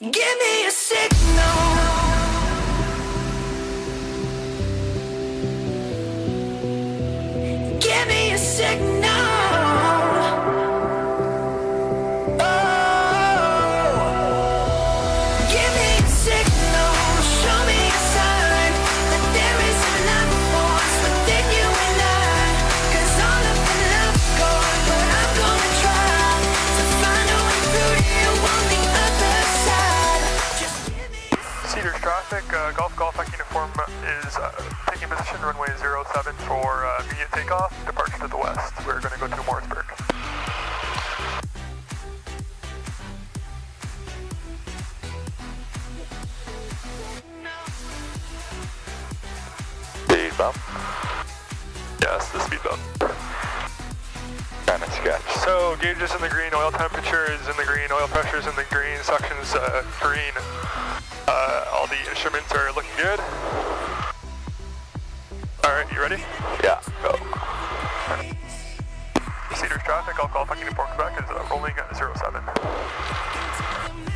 Give me a signal. Give me a signal. Oh, give me a signal. Show me a sign that there is another force within you and I. 'Cause all of the love's gone, but I'm gonna try to find a way through to you on the other side. Just give me a Cedars traffic, Golf uniform is taking position runway 07 for immediate takeoff, departure to the west. We're going to go to Morrisburg. Speed bump. Yes, the speed bump. Kind of sketch. So gauge is in the green, oil temperature is in the green, oil pressure is in the green, suction's green. All the instruments are looking good. Alright, you ready? Yeah, go. Cedars traffic, Golf uniform Quebec is rolling at 07.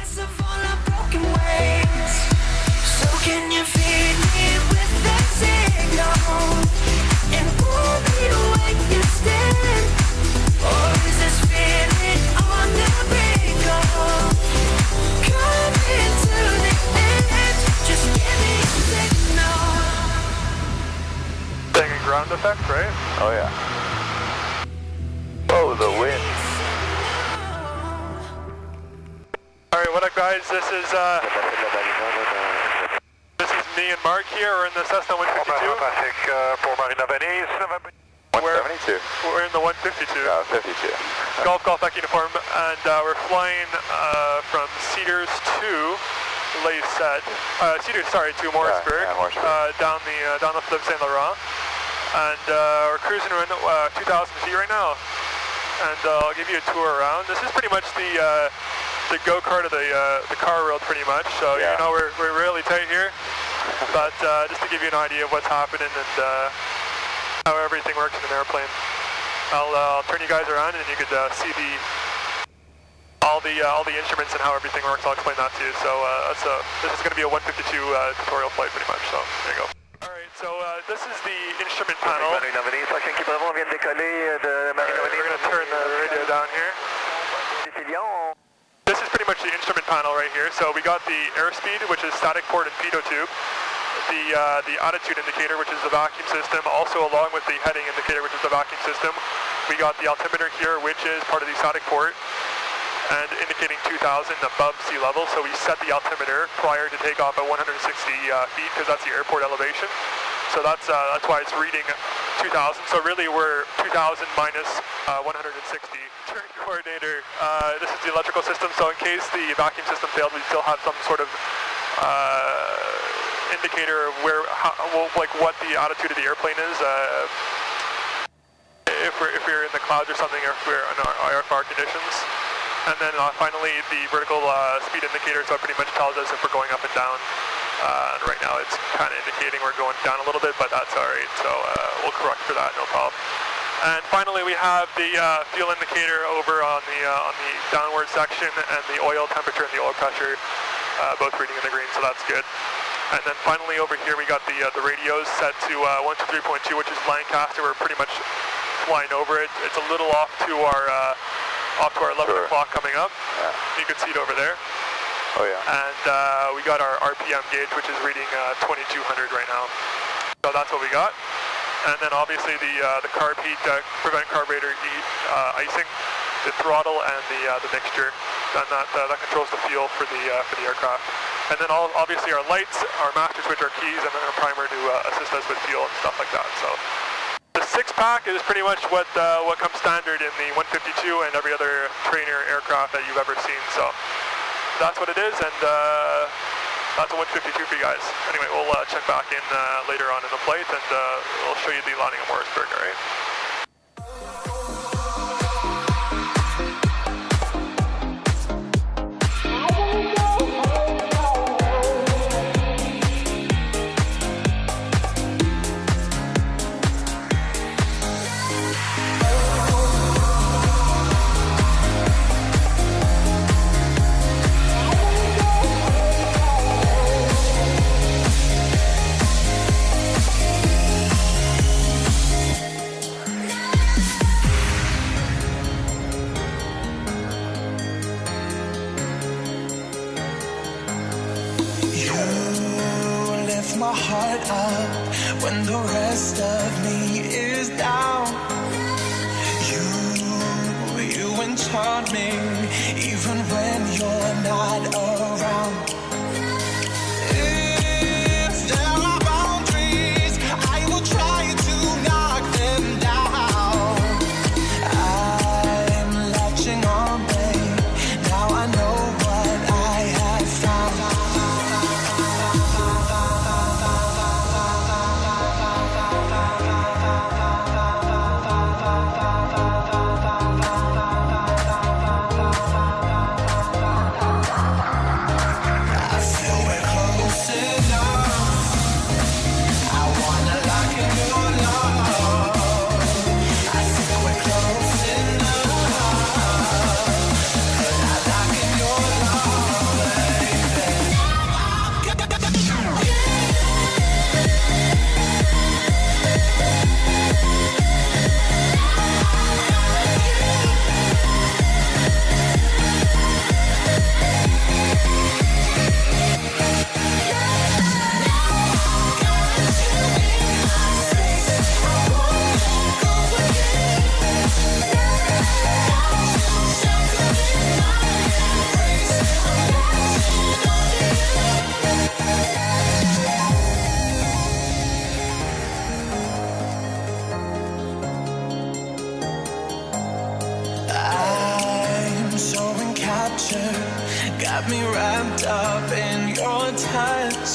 mess of all our broken ways. So can you feed me with that signal and pull me to where you stand? Or is this feeling on the brink of coming to the edge? Just give me a signal. Banging ground effect, right? Oh yeah. Oh, the wind. Alright, what up guys, this is me and Mark here, we're in the Cessna 152. Pour Marina Venise. 172. We're in the 152. Yeah, 52. Golf uniform, and we're flying from Cedars to to Morrisburg, Yeah, Morrisburg. down the Fleuve Saint Laurent, and we're cruising around 2,000 feet right now. And I'll give you a tour around. This is pretty much the go-kart of the car world, pretty much. So Yeah. you know we're really tight here, but just to give you an idea of what's happening and how everything works in an airplane. I'll turn you guys around and you could see all the instruments and how everything works. I'll explain that to you. So this is going to be a 152 tutorial flight, pretty much. So there you go. All right. So this is the instrument panel. We're going to turn the radio down here. This is pretty much the instrument panel right here. So we got the airspeed, which is static port and pitot tube. The attitude indicator, which is the vacuum system, also along with the heading indicator, which is the vacuum system. We got the altimeter here, which is part of the static port, and indicating 2,000 above sea level. So we set the altimeter prior to takeoff at 160 feet, because that's the airport elevation. So that's why it's reading 2,000. So really we're 2,000 minus 160. Turn coordinator. This is the electrical system. So in case the vacuum system failed, we still have some sort of indicator of what the attitude of the airplane is. If we're in the clouds or something, or if we're in our IFR conditions. And then finally the vertical speed indicator, so it pretty much tells us if we're going up and down. And right now it's kind of indicating we're going down a little bit, but that's alright, so we'll correct for that, no problem. And finally we have the fuel indicator over on the downward section, and the oil temperature and the oil pressure, both reading in the green, so that's good. And then finally over here we got the radios set to 123.2, which is Lancaster. We're pretty much flying over it. It's a little off to our 11 o'clock coming up. Yeah. You can see it over there. Oh yeah. And we got our RPM gauge, which is reading 2,200 right now. So that's what we got. And then obviously the carb heat, prevent carburetor heat, icing, the throttle, and the mixture. And that controls the fuel for the aircraft. And then obviously our lights, our master switch, our keys, and then our primer to assist us with fuel and stuff like that. So the 6-pack is pretty much what comes standard in the 152 and every other trainer aircraft that you've ever seen. So that's what it is, and that's a 152 for you guys. Anyway, we'll check back in later on in the flight, and we'll show you the landing at Morrisburg, all right? my heart up when the rest of me is down. You enchant me even when you're not around. If there are boundaries, I will try to knock them down. I'm latching on, babe. Now I know what I have found. I feel we're close enough. I wanna lock in your love. I feel we're close enough. Could I lock in your love, baby? I'm so encaptured, got me wrapped up in your touch.